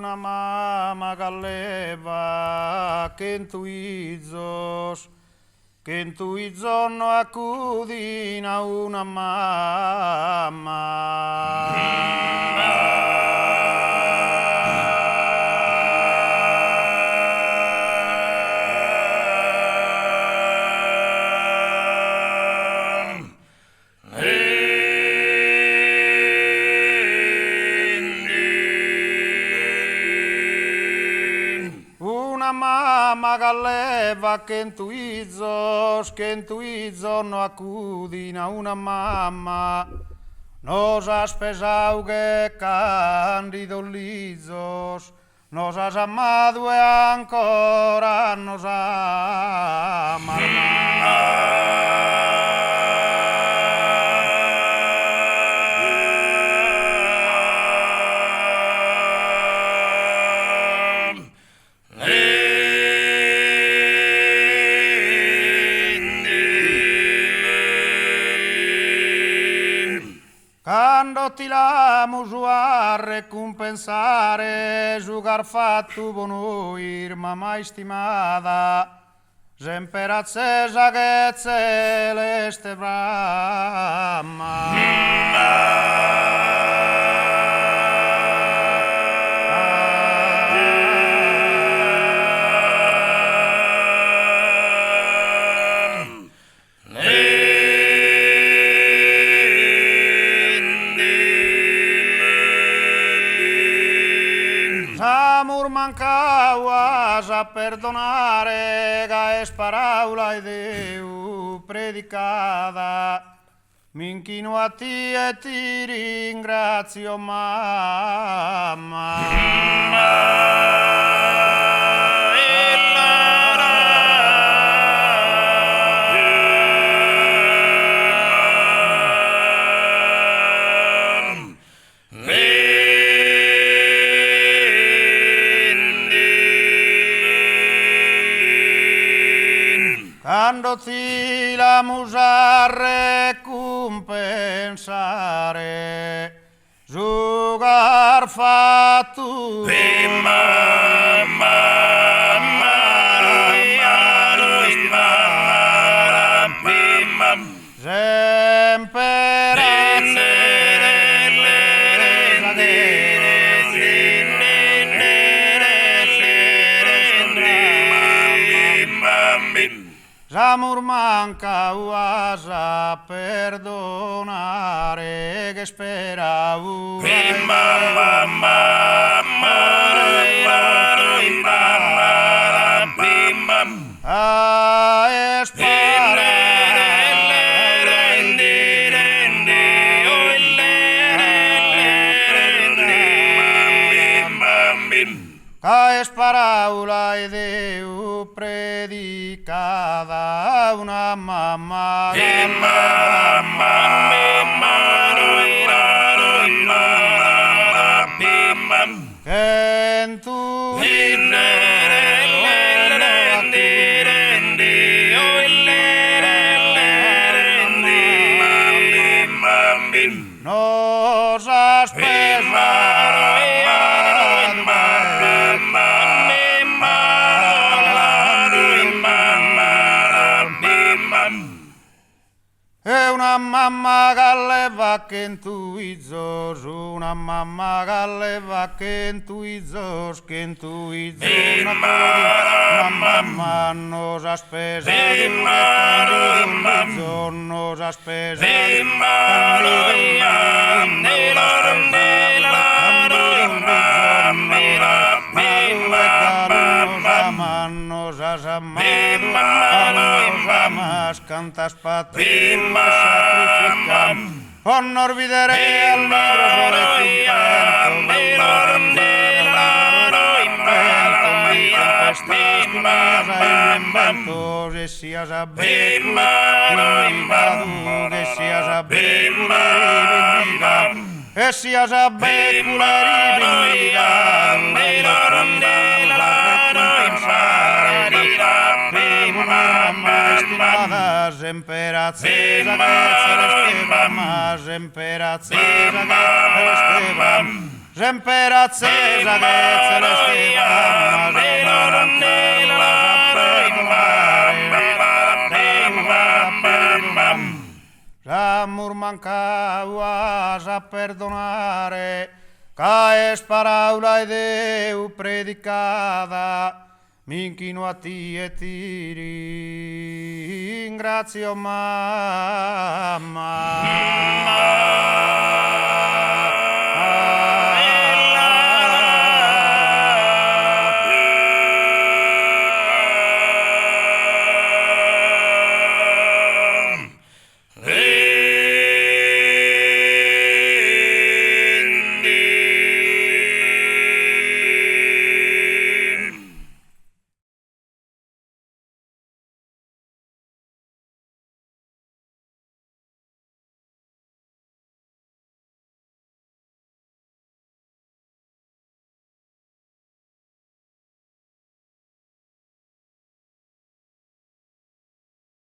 una mamma galleva che in tui giorno accudina una mamma. Una mamma galleva che in tui giorno accudina una mamma nos has pesau che candido lizos nos has amado e ancora nos amarás. Quando ti l'amo a recompensare, giugar fatto buono, mamma stimata, sempre accesa che celeste brama. Amor mancauas a perdonare, che es paraula de Deu predicada. Mi inchino a ti e ti ringrazio, mamma. Quando ti l'amo a recompensare, giugar fatto Amor manca a perdonare che speravo a es paraula e Deu predicada una mamma che in tu nos has pesado e una mamma galleva che in tui zos, una mamma galleva che in tui zos, una mamma nos has pesado, nos has pesado, nos has amado, nos amas, cantas para ti, sacrificam. No olvidaré al libro de sias a emperatriz, Semperat Cesare celeste Amor mancauas a perdonare, caes paraula Deu predicada, m'inchino a ti e ti ringrazio mamma.